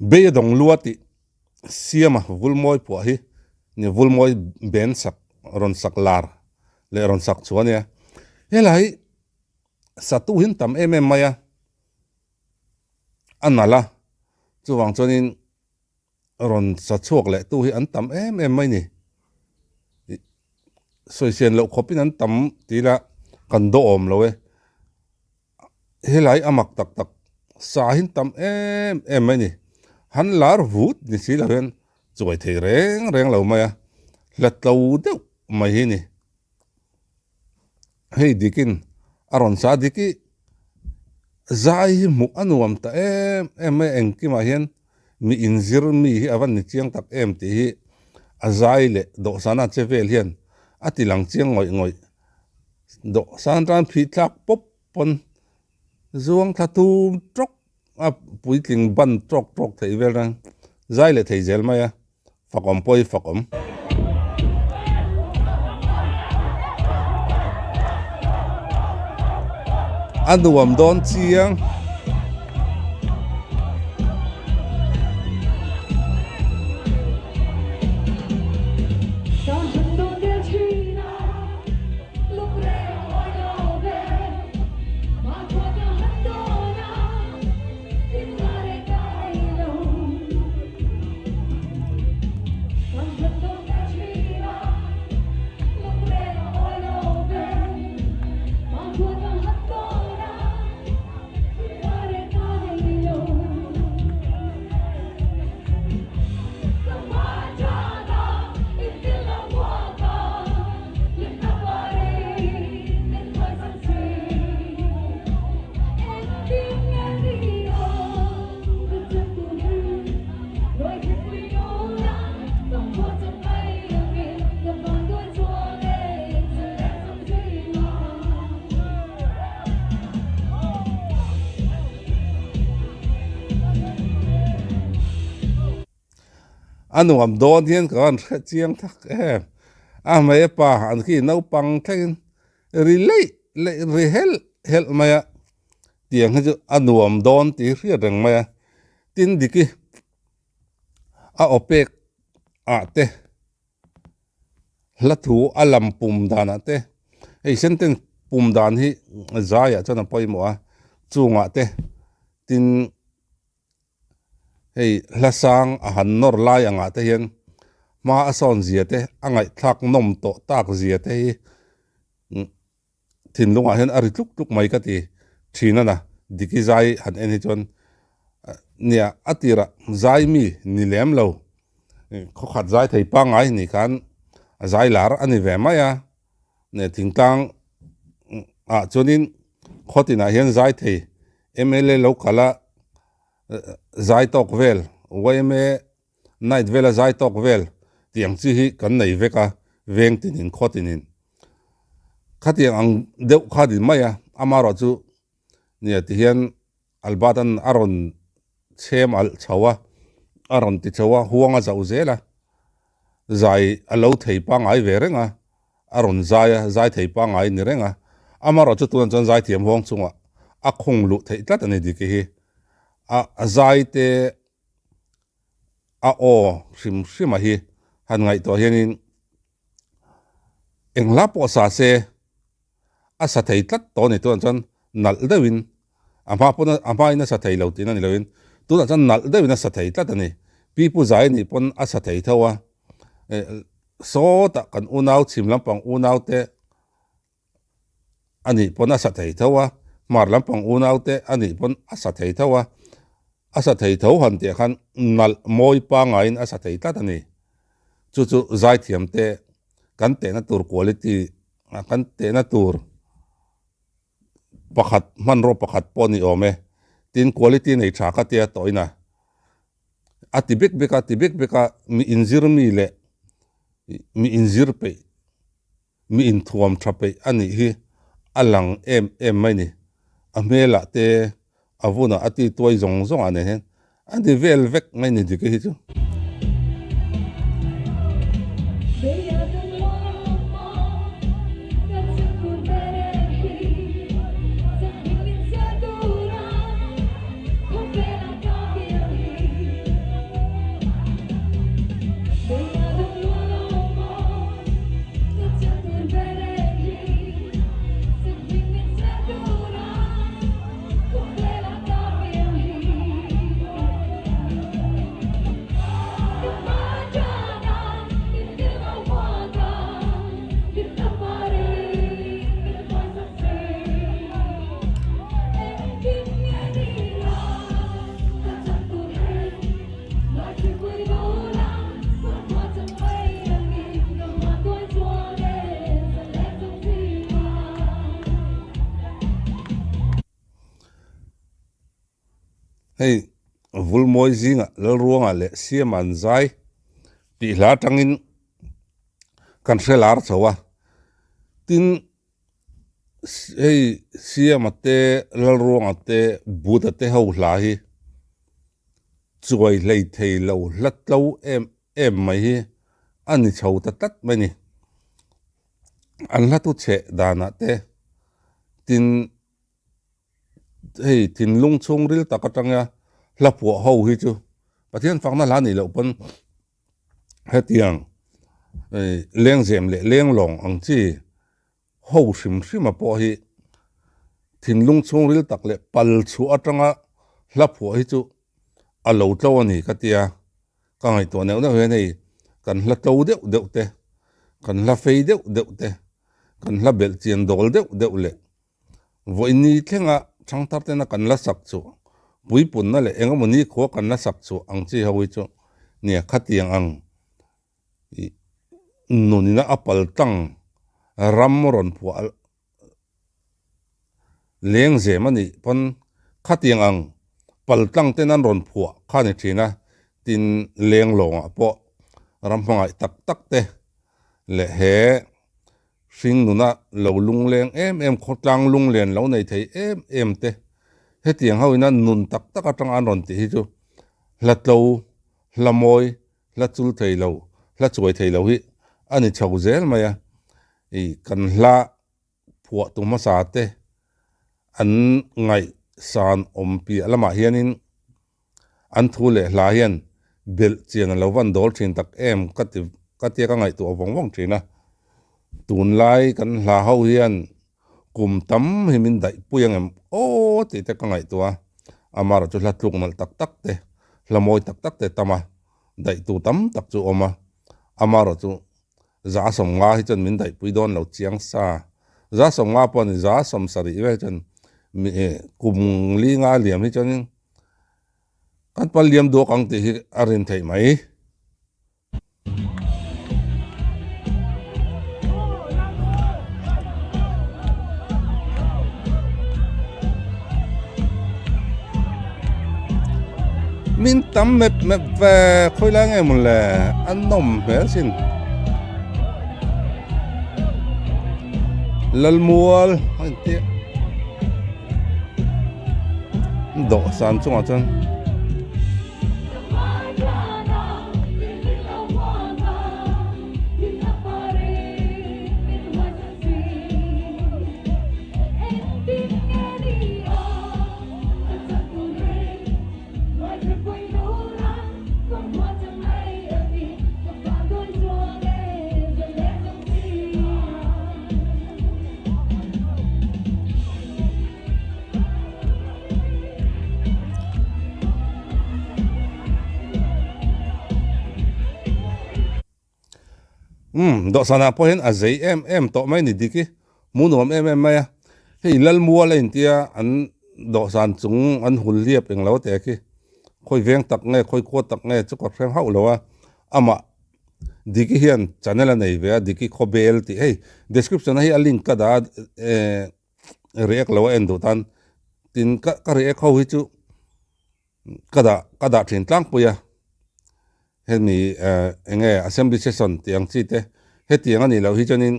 be dong luati siama vulmoi po hi ni vulmoi ben sak ron sak lar le ron sak chuania helai satu hin tam maya anala chuwang chonin ron sa chuak le tu hi an tam mai ni soisian lo khopin an tam tila kan do om lo e helai amak tak tak sa hin tam mai ni han lar vut ni sila ren chuai thei reng lo maya lat lo deuh mai hi ni hei dikin aron sa diki zai mu anuam ta mai engki ma hian mi inzir mi hi awan ni chiang tak ti hi azai le do sana chevel hian atilang chiang ngoi do san ran phi tlak pop pon zuang thatum trok a puitling ban trok thei vel rang zai le thei zel maya fakom poi fakom anuam don chiang anuam don hian kan chiang thak mai pa an khi no pang thain rilei le hel maya tiang haju anuam don ti ria reng maya tin diki a opek a te lathu alam pum dana te ei senten pum dan hi zaya chana poimo a chunga te tin hei lasang a han nor lai anga te hian ma ason zia te angai thak nom to tak zia te hi thin lunga hian ari tluk mai ka ti thina na diki zai han en hi chon nia atira zai mi ni lem lo kho khat zai thei pa ngai ni kan zai lar ani ve maya ne thingtang a chonin khotina hian zai thei mla lo kala zai tok vel waime night vela zai tok vel tiang chi hi kan nei veka veng tinin khotinin khatiang ang deuh khadin maya amaro chu nia ti hian albatan aron chem al chawa aron ti chawa huanga zau zela zai alo thei pa ngai ve renga aron zai thei pa ngai ni renga amaro chu tuan chon zai thiam hong chunga a khong lu thei tlat ani diki hi a zai te a o shim hi han ngai to hianin engla po sa se a sa thei tlat to ni tuan chon nal dewin ama ina sa thei lo tin ani loin tu na chon nal dewin a sa thei tlat ani pi pu zai ni pon a sa thei thawa so ta kan unau chim lampang unau te ani pon a sa thei thawa mar lampang unau te ani pon a sa thei thawa asa thei tho han te khan nal moi pa ngain asa thei tlat ani chu zai thiam te kan te na tur quality kan te na tur pakhat man ro pakhat poni ome tin quality nei tha ka te toina atibek beka mi inzir mi le mi inzir pe mi in thuam thape ani hi alang em mai ni amela te avuna ati toy zong ane hen andi vel vek ngai ni dike hi chu hei vul moi zinga lal ruanga le siam an zai pi hla tangin kan hrelar chawa tin hei siam ate lal ruanga te buta te ho hla hi chuai lei thei lo hlat lo em mai hi ani chho ta tat mai ni an la tu che dana te tin hei tin lung chung ril takatanga la pu ho hi chu pathian fakna la ni lo pon hetiang leng zem le leng long ang chi ho sim ma po hi tin lung chung ril tak le pal chu atanga la pu hi chu a lo tlo ani katia ka ngai to ne he nei kan hla to deuh te kan hla fei deuh te kan hla bel chian dol deuh le voini thenga changtar te na kan la sak chu pui pun na le engamoni kho kan la sak chu ang chi hawi chu nia khatiang ang nunina apal tang ramron pu leng ze mani pon khatiang ang paltang tenan ron phua khani thina tin leng longa po rampangai tak te le he sing nuna lo lung leng em khotlang lung len lo nei thei em te he tiang hawina nun tak atang an ron ti hi chu hlatlo hlamoi hlachul thei lo hlachoi thei lo hi ani chho zel maya I kan hla phua tuma sa te an ngai san ompi alama hianin an thu le hla hian bel chian lo van dol thin tak em katia ka ngai tu awong thina tun lai kan hla ho hian kum tam himin dai puyang em o ti te ka ngai tua amara chu hla tluk mal tak te hlamoi tak te tama dai tu tam tak chu oma amara chu za som nga hi chan min dai pui don lo chiang sa za som nga pon za som sari ve chan mi kum li nga liam hi chan kan pal liam do kang ti hi arin thei mai min tam mep ve khoi la nge mun le an nom hel sin lal mual han ti do san chung a chan do sana po hen azei em to mai ni diki munom em maya hei lal mual in tia an do san chung an hul liap eng lo te ki khoi veng tak nge khoi ko tak nge chu ko frem hau lo ama diki hian channel nei ve diki khobel ti hey description hi a link ka da reak lo en do tan tin ka reak ho hi chu kada thin tlang puya hemi enge assembly session tiang chi te he tiang ani lo hi chanin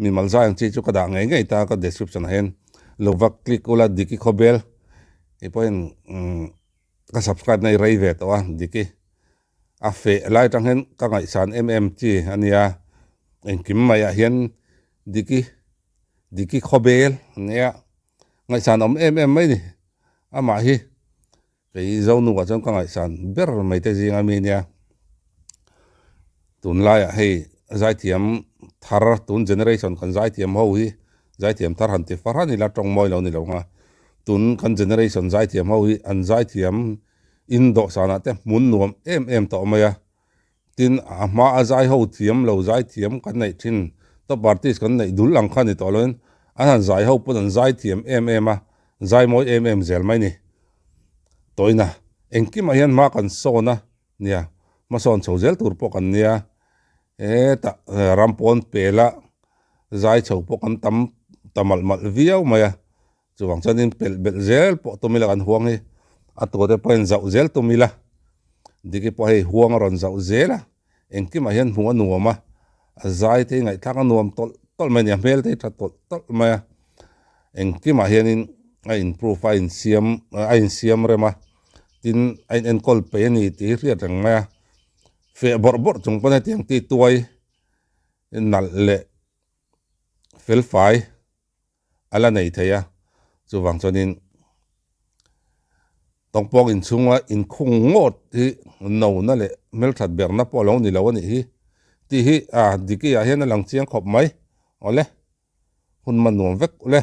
mi malza ang chi chu kada ngai ta ka description hen lovak click ola diki khobel ipoin ka subscribe nei rei ve to diki a fe lai tang hen ka ngai san chi ania en kim maya hian diki khobel nia ngai san mai ni ama hi cái dâu nu vào trong các ngài sản biết rồi mấy cái gì ngay mình nha tụn lai hay giải thiểm thar tụn generation kan giải thiểm hậu hi giải thiểm thar hẳn thì phát hành là trong môi lâu này lâu ha tụn kan generation giải thiểm hậu hi an giải thiểm Indo sana te muốn nuông em to maya tin mà giải hậu thiểm lâu giải thiểm kan này tin top artist kan này dul lang khan ni to lên an giải hậu pun an giải thiểm em giải môi em zel mai ni tôi na engki ma hian ma kan so na nia ma son chozel tur po kan nia ta rampon pela zai chho po kan tamal mal viau maya chuwang chanin pel bel zel po to mila kan huang hi to te point zau zel to mila diki po hei huang ron zau zela engki ma hian hunga nuama zai te ngai thaka nuam tol mai nia mel te tol mai engki ma hian in a improve a in siam rema tin en kol pe ni ti riat rang mai fe bor chung pa tiang ti tuai nal le fel fai ala nei theya chuwang chonin tongpok in chunga in khung ngot hi no na le mel that ber na polong ni lo ni hi ti hi diki a hian lang chiang khop mai ole hun man nuam vek ole